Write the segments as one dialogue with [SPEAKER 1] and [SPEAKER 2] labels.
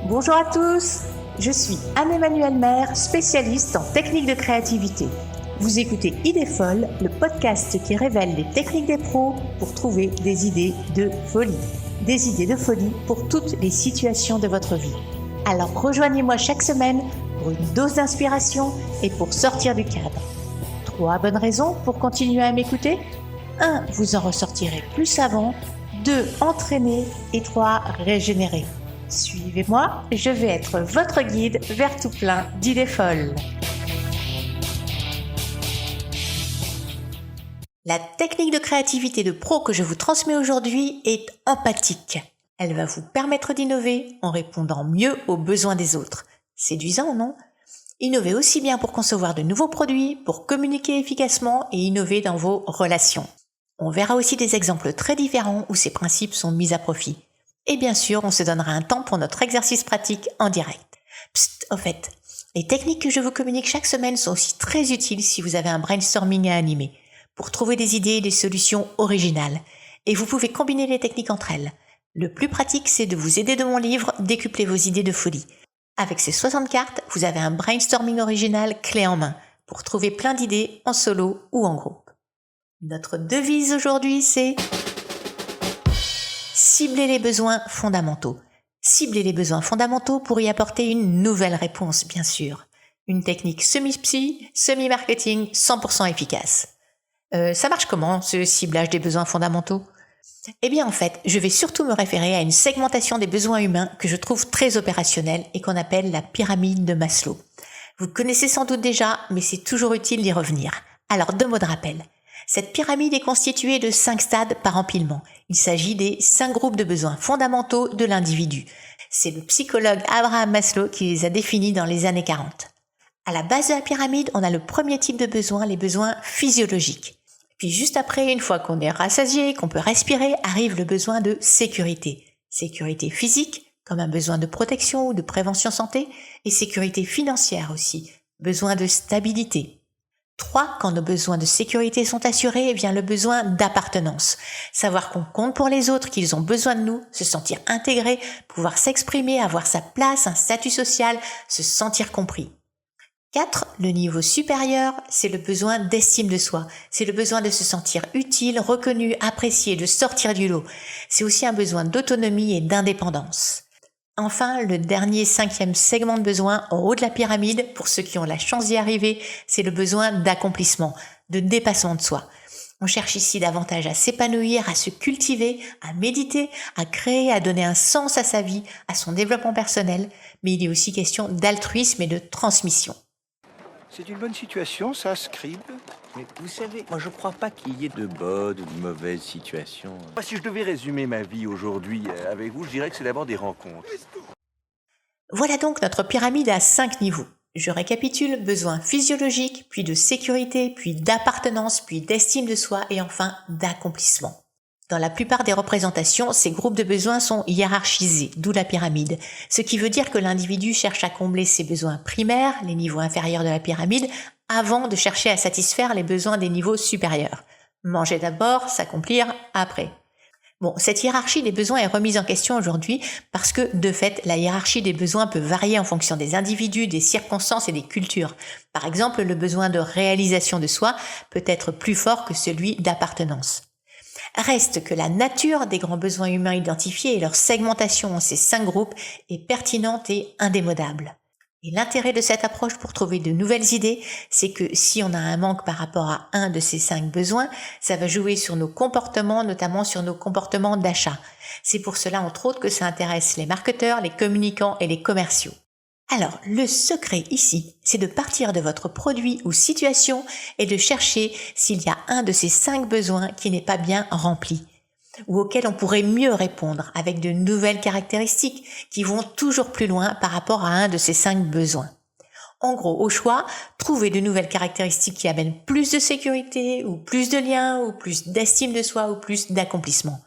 [SPEAKER 1] Bonjour à tous, je suis Anne-Emmanuelle Maire, spécialiste en techniques de créativité. Vous écoutez Idées folles, le podcast qui révèle les techniques des pros pour trouver des idées de folie. Des idées de folie pour toutes les situations de votre vie. Alors rejoignez-moi chaque semaine pour une dose d'inspiration et pour sortir du cadre. 3 bonnes raisons pour continuer à m'écouter. 1. Vous en ressortirez plus savant. 2. Entraîné. Et 3. Régénéré. Suivez-moi, je vais être votre guide vers tout plein d'idées folles. La technique de créativité de pro que je vous transmets aujourd'hui est empathique. Elle va vous permettre d'innover en répondant mieux aux besoins des autres. Séduisant, non ? Innover aussi bien pour concevoir de nouveaux produits, pour communiquer efficacement et innover dans vos relations. On verra aussi des exemples très différents où ces principes sont mis à profit. Et bien sûr, on se donnera un temps pour notre exercice pratique en direct. Psst, au fait, les techniques que je vous communique chaque semaine sont aussi très utiles si vous avez un brainstorming à animer, pour trouver des idées et des solutions originales. Et vous pouvez combiner les techniques entre elles. Le plus pratique, c'est de vous aider de mon livre « Décupler vos idées de folie ». Avec ces 60 cartes, vous avez un brainstorming original clé en main, pour trouver plein d'idées en solo ou en groupe. Notre devise aujourd'hui, c'est cibler les besoins fondamentaux. Cibler les besoins fondamentaux pour y apporter une nouvelle réponse, bien sûr. Une technique semi-psy, semi-marketing, 100% efficace. Ça marche comment, ce ciblage des besoins fondamentaux ? Eh bien, en fait, je vais surtout me référer à une segmentation des besoins humains que je trouve très opérationnelle et qu'on appelle la pyramide de Maslow. Vous connaissez sans doute déjà, mais c'est toujours utile d'y revenir. Alors, 2 mots de rappel. Cette pyramide est constituée de 5 stades par empilement. Il s'agit des 5 groupes de besoins fondamentaux de l'individu. C'est le psychologue Abraham Maslow qui les a définis dans les années 40. À la base de la pyramide, on a le premier type de besoin, les besoins physiologiques. Puis juste après, une fois qu'on est rassasié, qu'on peut respirer, arrive le besoin de sécurité. Sécurité physique, comme un besoin de protection ou de prévention santé, et sécurité financière aussi, besoin de stabilité. 3, quand nos besoins de sécurité sont assurés, vient le besoin d'appartenance. Savoir qu'on compte pour les autres, qu'ils ont besoin de nous, se sentir intégré, pouvoir s'exprimer, avoir sa place, un statut social, se sentir compris. 4, le niveau supérieur, c'est le besoin d'estime de soi. C'est le besoin de se sentir utile, reconnu, apprécié, de sortir du lot. C'est aussi un besoin d'autonomie et d'indépendance. Enfin, le dernier 5e segment de besoin, en haut de la pyramide, pour ceux qui ont la chance d'y arriver, c'est le besoin d'accomplissement, de dépassement de soi. On cherche ici davantage à s'épanouir, à se cultiver, à méditer, à créer, à donner un sens à sa vie, à son développement personnel, mais il est aussi question d'altruisme et de transmission.
[SPEAKER 2] C'est une bonne situation, ça, Scribe.
[SPEAKER 3] Mais vous savez, moi je crois pas qu'il y ait de bonnes ou de mauvaises situations.
[SPEAKER 2] Si je devais résumer ma vie aujourd'hui avec vous, je dirais que c'est d'abord des rencontres.
[SPEAKER 1] Voilà donc notre pyramide à 5 niveaux. Je récapitule: besoins physiologiques, puis de sécurité, puis d'appartenance, puis d'estime de soi et enfin d'accomplissement. Dans la plupart des représentations, ces groupes de besoins sont hiérarchisés, d'où la pyramide. Ce qui veut dire que l'individu cherche à combler ses besoins primaires, les niveaux inférieurs de la pyramide, avant de chercher à satisfaire les besoins des niveaux supérieurs. Manger d'abord, s'accomplir après. Bon, cette hiérarchie des besoins est remise en question aujourd'hui parce que, de fait, la hiérarchie des besoins peut varier en fonction des individus, des circonstances et des cultures. Par exemple, le besoin de réalisation de soi peut être plus fort que celui d'appartenance. Reste que la nature des grands besoins humains identifiés et leur segmentation en ces 5 groupes est pertinente et indémodable. Et l'intérêt de cette approche pour trouver de nouvelles idées, c'est que si on a un manque par rapport à un de ces 5 besoins, ça va jouer sur nos comportements, notamment sur nos comportements d'achat. C'est pour cela, entre autres, que ça intéresse les marketeurs, les communicants et les commerciaux. Alors, le secret ici, c'est de partir de votre produit ou situation et de chercher s'il y a un de ces 5 besoins qui n'est pas bien rempli, ou auquel on pourrait mieux répondre avec de nouvelles caractéristiques qui vont toujours plus loin par rapport à un de ces 5 besoins. En gros, au choix, trouvez de nouvelles caractéristiques qui amènent plus de sécurité, ou plus de liens, ou plus d'estime de soi, ou plus d'accomplissement.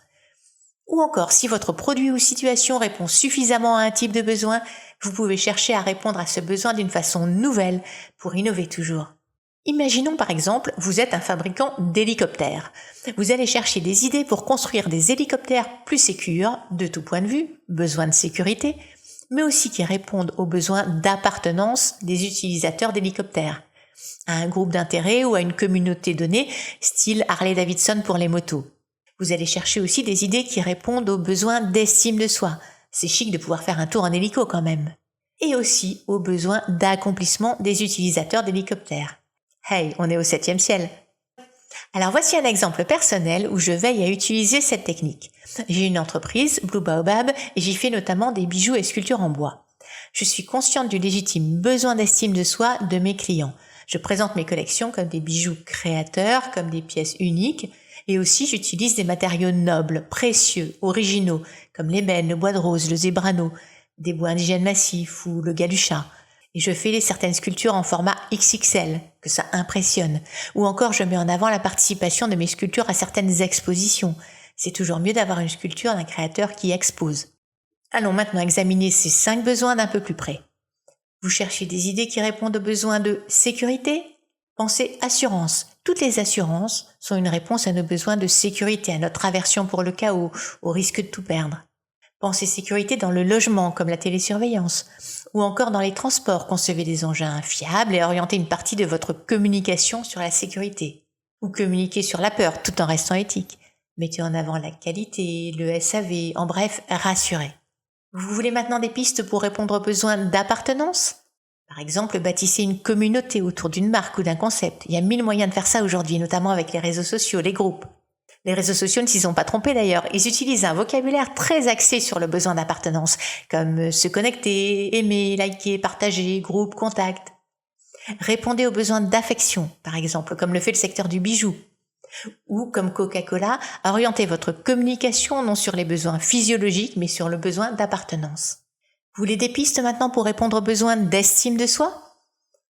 [SPEAKER 1] Ou encore, si votre produit ou situation répond suffisamment à un type de besoin, vous pouvez chercher à répondre à ce besoin d'une façon nouvelle pour innover toujours. Imaginons par exemple, vous êtes un fabricant d'hélicoptères. Vous allez chercher des idées pour construire des hélicoptères plus sécures, de tout point de vue, besoin de sécurité, mais aussi qui répondent aux besoins d'appartenance des utilisateurs d'hélicoptères, à un groupe d'intérêt ou à une communauté donnée, style Harley-Davidson pour les motos. Vous allez chercher aussi des idées qui répondent aux besoins d'estime de soi. C'est chic de pouvoir faire un tour en hélico quand même. Et aussi aux besoins d'accomplissement des utilisateurs d'hélicoptères. Hey, on est au 7e ciel. Alors voici un exemple personnel où je veille à utiliser cette technique. J'ai une entreprise, Blue Baobab, et j'y fais notamment des bijoux et sculptures en bois. Je suis consciente du légitime besoin d'estime de soi de mes clients. Je présente mes collections comme des bijoux créateurs, comme des pièces uniques, et aussi j'utilise des matériaux nobles, précieux, originaux, comme l'ébène, le bois de rose, le zébrano, des bois indigènes massifs ou le galucha. Et je fais certaines sculptures en format XXL, que ça impressionne. Ou encore je mets en avant la participation de mes sculptures à certaines expositions. C'est toujours mieux d'avoir une sculpture d'un créateur qui expose. Allons maintenant examiner ces 5 besoins d'un peu plus près. Vous cherchez des idées qui répondent aux besoins de sécurité ? Pensez assurance. Toutes les assurances sont une réponse à nos besoins de sécurité, à notre aversion pour le chaos, au risque de tout perdre. Pensez sécurité dans le logement, comme la télésurveillance, ou encore dans les transports, concevez des engins fiables et orientez une partie de votre communication sur la sécurité. Ou communiquez sur la peur, tout en restant éthique. Mettez en avant la qualité, le SAV, en bref, rassurez. Vous voulez maintenant des pistes pour répondre aux besoins d'appartenance ? Par exemple, bâtissez une communauté autour d'une marque ou d'un concept. Il y a 1000 moyens de faire ça aujourd'hui, notamment avec les réseaux sociaux, les groupes. Les réseaux sociaux ne s'y sont pas trompés d'ailleurs. Ils utilisent un vocabulaire très axé sur le besoin d'appartenance, comme se connecter, aimer, liker, partager, groupe, contact. Répondez aux besoins d'affection, par exemple, comme le fait le secteur du bijou. Ou, comme Coca-Cola, orientez votre communication non sur les besoins physiologiques, mais sur le besoin d'appartenance. Vous voulez des pistes maintenant pour répondre aux besoins d'estime de soi ?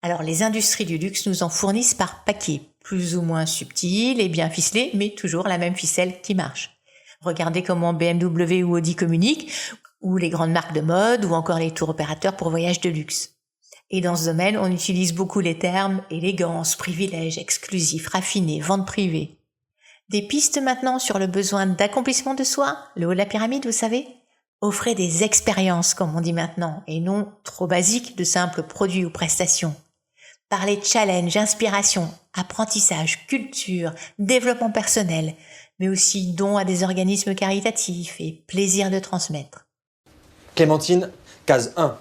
[SPEAKER 1] Alors, les industries du luxe nous en fournissent par paquets, plus ou moins subtils et bien ficelés, mais toujours la même ficelle qui marche. Regardez comment BMW ou Audi communiquent, ou les grandes marques de mode, ou encore les tours opérateurs pour voyages de luxe. Et dans ce domaine, on utilise beaucoup les termes élégance, privilège, exclusif, raffiné, vente privée. Des pistes maintenant sur le besoin d'accomplissement de soi, le haut de la pyramide, vous savez ? Offrez des expériences, comme on dit maintenant, et non trop basiques de simples produits ou prestations. Parlez challenge, inspiration, apprentissage, culture, développement personnel, mais aussi dons à des organismes caritatifs et plaisir de transmettre.
[SPEAKER 4] Clémentine, case 1.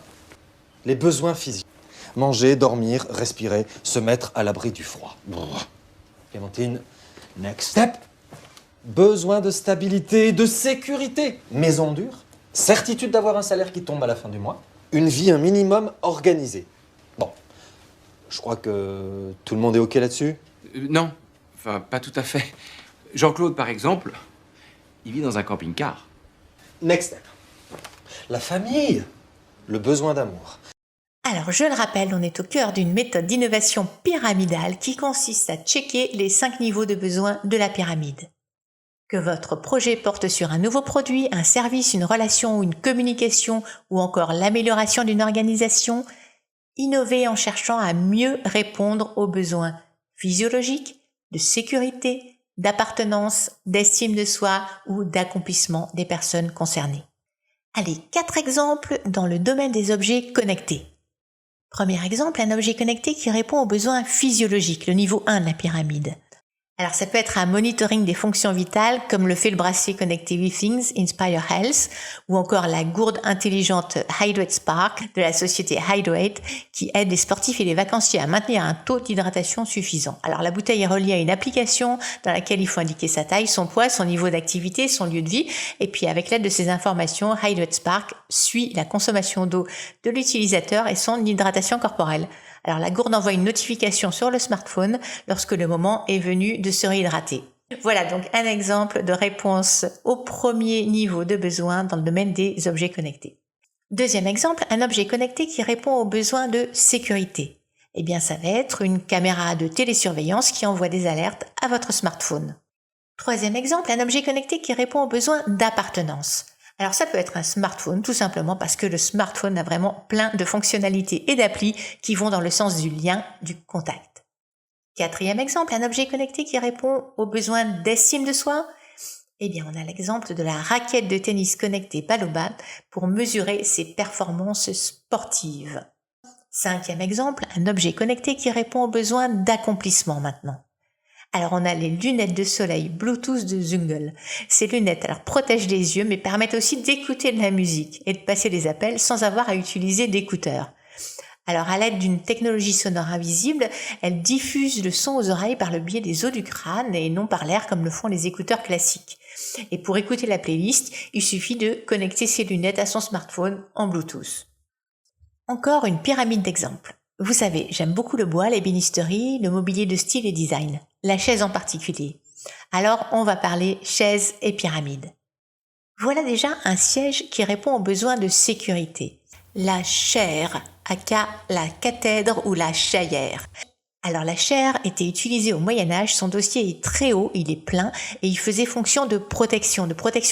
[SPEAKER 4] Les besoins physiques. Manger, dormir, respirer, se mettre à l'abri du froid. Clémentine, next step. Besoin de stabilité, de sécurité. Maison dure. Certitude d'avoir un salaire qui tombe à la fin du mois. Une vie un minimum organisée. Bon, je crois que tout le monde est OK là-dessus.
[SPEAKER 3] Non, enfin, pas tout à fait. Jean-Claude, par exemple, il vit dans un camping-car.
[SPEAKER 4] Next step. La famille. Le besoin d'amour.
[SPEAKER 1] Alors, je le rappelle, on est au cœur d'une méthode d'innovation pyramidale qui consiste à checker les 5 niveaux de besoins de la pyramide. Que votre projet porte sur un nouveau produit, un service, une relation ou une communication, ou encore l'amélioration d'une organisation, innovez en cherchant à mieux répondre aux besoins physiologiques, de sécurité, d'appartenance, d'estime de soi ou d'accomplissement des personnes concernées. Allez, 4 exemples dans le domaine des objets connectés. Premier exemple, un objet connecté qui répond aux besoins physiologiques, le niveau 1 de la pyramide. Alors ça peut être un monitoring des fonctions vitales comme le fait le bracelet connecté WeThings Inspire Health ou encore la gourde intelligente Hydrate Spark de la société Hydrate qui aide les sportifs et les vacanciers à maintenir un taux d'hydratation suffisant. Alors la bouteille est reliée à une application dans laquelle il faut indiquer sa taille, son poids, son niveau d'activité, son lieu de vie et puis avec l'aide de ces informations, Hydrate Spark suit la consommation d'eau de l'utilisateur et son hydratation corporelle. Alors la gourde envoie une notification sur le smartphone lorsque le moment est venu de se réhydrater. Voilà donc un exemple de réponse au premier niveau de besoin dans le domaine des objets connectés. Deuxième exemple, un objet connecté qui répond aux besoins de sécurité. Eh bien ça va être une caméra de télésurveillance qui envoie des alertes à votre smartphone. Troisième exemple, un objet connecté qui répond aux besoins d'appartenance. Alors ça peut être un smartphone tout simplement parce que le smartphone a vraiment plein de fonctionnalités et d'applis qui vont dans le sens du lien, du contact. Quatrième exemple, un objet connecté qui répond aux besoins d'estime de soi. Eh bien, on a l'exemple de la raquette de tennis connectée balle au bat pour mesurer ses performances sportives. 5e exemple, un objet connecté qui répond aux besoins d'accomplissement maintenant. Alors on a les lunettes de soleil Bluetooth de Zungle. Ces lunettes protègent les yeux mais permettent aussi d'écouter de la musique et de passer des appels sans avoir à utiliser d'écouteurs. Alors à l'aide d'une technologie sonore invisible, elles diffusent le son aux oreilles par le biais des os du crâne et non par l'air comme le font les écouteurs classiques. Et pour écouter la playlist, il suffit de connecter ses lunettes à son smartphone en Bluetooth. Encore une pyramide d'exemples. Vous savez, j'aime beaucoup le bois, l'ébénisterie, le mobilier de style et design, la chaise en particulier. Alors, on va parler chaise et pyramide. Voilà déjà un siège qui répond aux besoins de sécurité. La chaire, aka la cathèdre ou la chaillère. Alors la chaire était utilisée au Moyen-Âge, son dossier est très haut, il est plein et il faisait fonction de protection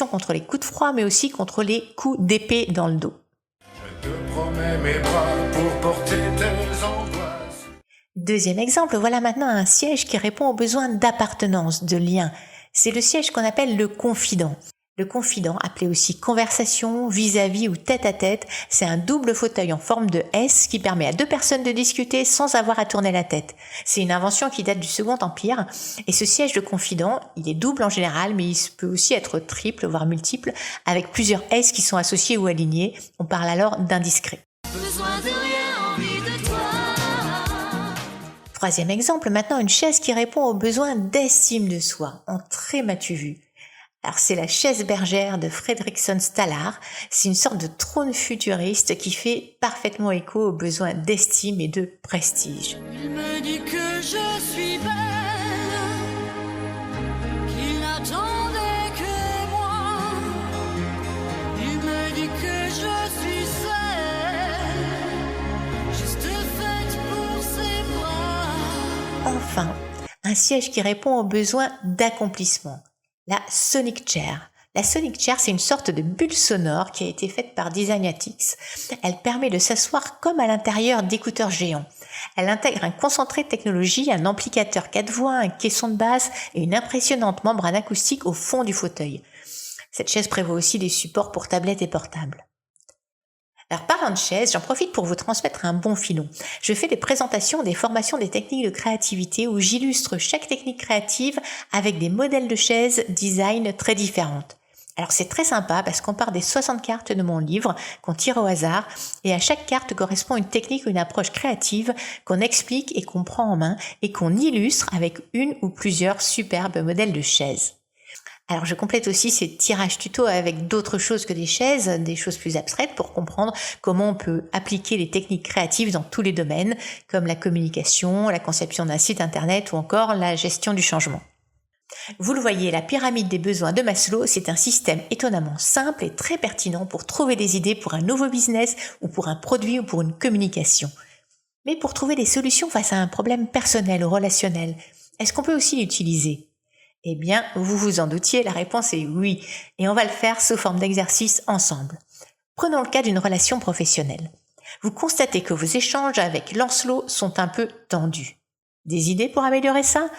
[SPEAKER 1] contre les coups de froid mais aussi contre les coups d'épée dans le dos.
[SPEAKER 5] Je te promets mes bras pour porter tes angoisses.
[SPEAKER 1] Deuxième exemple, voilà maintenant un siège qui répond aux besoins d'appartenance, de lien. C'est le siège qu'on appelle le confident. Le confident, appelé aussi conversation, vis-à-vis ou tête-à-tête, c'est un double fauteuil en forme de S qui permet à deux personnes de discuter sans avoir à tourner la tête. C'est une invention qui date du Second Empire et ce siège de confident, il est double en général, mais il peut aussi être triple, voire multiple, avec plusieurs S qui sont associés ou alignés. On parle alors d'indiscret.
[SPEAKER 6] Besoin de rien, envie de toi.
[SPEAKER 1] Troisième exemple, maintenant une chaise qui répond aux besoins d'estime de soi, en très m'as-tu vu. Alors c'est la chaise bergère de Fredrickson Stallard, c'est une sorte de trône futuriste qui fait parfaitement écho aux besoins d'estime et de prestige.
[SPEAKER 6] Il me dit que je suis belle, qu'il n'attendait que moi. Il me dit que je suis celle, juste faite pour ses bras.
[SPEAKER 1] Enfin, un siège qui répond aux besoins d'accomplissement. La Sonic Chair. La Sonic Chair, c'est une sorte de bulle sonore qui a été faite par Designatics. Elle permet de s'asseoir comme à l'intérieur d'écouteurs géants. Elle intègre un concentré de technologie, un amplificateur 4 voix, un caisson de basse et une impressionnante membrane acoustique au fond du fauteuil. Cette chaise prévoit aussi des supports pour tablettes et portables. Alors parlant de chaise, j'en profite pour vous transmettre un bon filon. Je fais des présentations, des formations, des techniques de créativité où j'illustre chaque technique créative avec des modèles de chaises design très différentes. Alors c'est très sympa parce qu'on part des 60 cartes de mon livre qu'on tire au hasard et à chaque carte correspond une technique ou une approche créative qu'on explique et qu'on prend en main et qu'on illustre avec une ou plusieurs superbes modèles de chaises. Alors je complète aussi ces tirages tuto avec d'autres choses que des chaises, des choses plus abstraites pour comprendre comment on peut appliquer les techniques créatives dans tous les domaines, comme la communication, la conception d'un site internet ou encore la gestion du changement. Vous le voyez, la pyramide des besoins de Maslow, c'est un système étonnamment simple et très pertinent pour trouver des idées pour un nouveau business ou pour un produit ou pour une communication. Mais pour trouver des solutions face à un problème personnel ou relationnel, est-ce qu'on peut aussi l'utiliser ? Eh bien, vous vous en doutiez, la réponse est oui, et on va le faire sous forme d'exercice ensemble. Prenons le cas d'une relation professionnelle. Vous constatez que vos échanges avec Lancelot sont un peu tendus. Des idées pour améliorer ça ?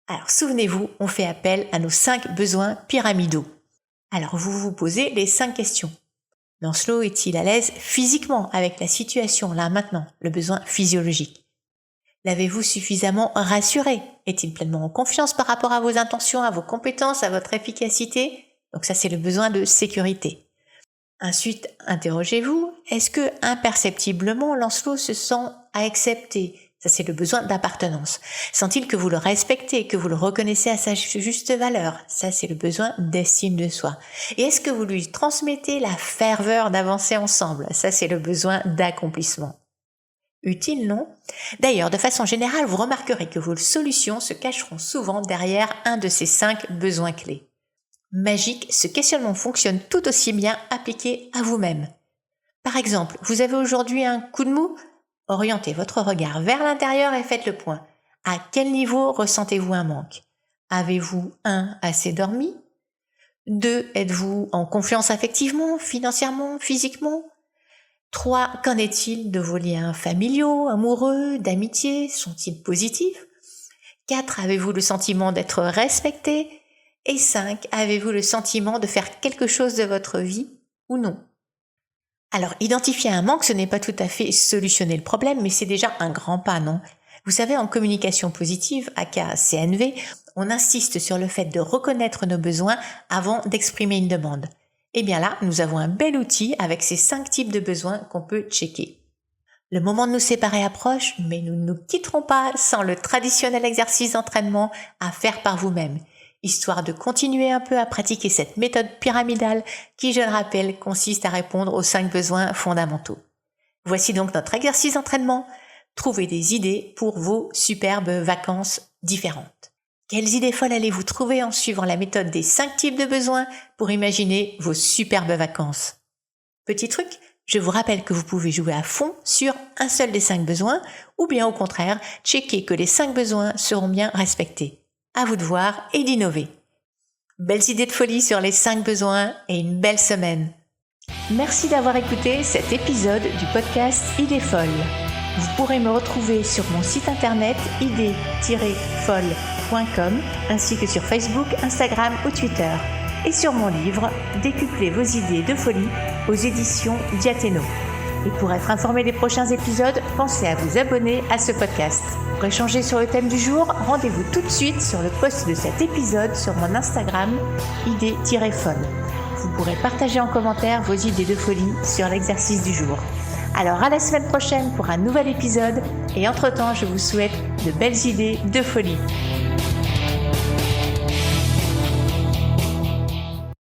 [SPEAKER 1] Alors souvenez-vous, on fait appel à nos 5 besoins pyramidaux. Alors vous vous posez les 5 questions. Lancelot est-il à l'aise physiquement avec la situation là maintenant, le besoin physiologique ? L'avez-vous suffisamment rassuré ? Est-il pleinement en confiance par rapport à vos intentions, à vos compétences, à votre efficacité ? Donc ça, c'est le besoin de sécurité. Ensuite, interrogez-vous, est-ce que imperceptiblement Lancelot se sent accepté ? Ça, c'est le besoin d'appartenance. Sent-il que vous le respectez, que vous le reconnaissez à sa juste valeur ? Ça, c'est le besoin d'estime de soi. Et est-ce que vous lui transmettez la ferveur d'avancer ensemble ? Ça, c'est le besoin d'accomplissement. Utile, non ? D'ailleurs, de façon générale, vous remarquerez que vos solutions se cacheront souvent derrière un de ces 5 besoins clés. Magique, ce questionnement fonctionne tout aussi bien appliqué à vous-même. Par exemple, vous avez aujourd'hui un coup de mou ? Orientez votre regard vers l'intérieur et faites le point. À quel niveau ressentez-vous un manque ? Avez-vous 1. Assez dormi ? 2. Êtes-vous en confiance affectivement, financièrement, physiquement ? 3. Qu'en est-il de vos liens familiaux, amoureux, d'amitié ? Sont-ils positifs ? 4. Avez-vous le sentiment d'être respecté ? Et 5, avez-vous le sentiment de faire quelque chose de votre vie ou non? Alors, identifier un manque, ce n'est pas tout à fait solutionner le problème, mais c'est déjà un grand pas, non? Vous savez, en communication positive, aka CNV, on insiste sur le fait de reconnaître nos besoins avant d'exprimer une demande. Et bien là, nous avons un bel outil avec ces 5 types de besoins qu'on peut checker. Le moment de nous séparer approche, mais nous ne nous quitterons pas sans le traditionnel exercice d'entraînement à faire par vous-même, histoire de continuer un peu à pratiquer cette méthode pyramidale qui, je le rappelle, consiste à répondre aux 5 besoins fondamentaux. Voici donc notre exercice d'entraînement. Trouvez des idées pour vos superbes vacances différentes. Quelles idées folles allez-vous trouver en suivant la méthode des 5 types de besoins pour imaginer vos superbes vacances? Petit truc, je vous rappelle que vous pouvez jouer à fond sur un seul des 5 besoins ou bien au contraire, checker que les 5 besoins seront bien respectés. À vous de voir et d'innover. Belles idées de folie sur les 5 besoins et une belle semaine. Merci d'avoir écouté cet épisode du podcast Idées folles. Vous pourrez me retrouver sur mon site internet idées-folles.com ainsi que sur Facebook, Instagram ou Twitter et sur mon livre Décuplez vos idées de folie aux éditions Diathéno. Et pour être informé des prochains épisodes, pensez à vous abonner à ce podcast. Pour échanger sur le thème du jour, rendez-vous tout de suite sur le post de cet épisode sur mon Instagram idées-folles. Vous pourrez partager en commentaire vos idées de folie sur l'exercice du jour. Alors à la semaine prochaine pour un nouvel épisode et entre-temps je vous souhaite de belles idées de folie.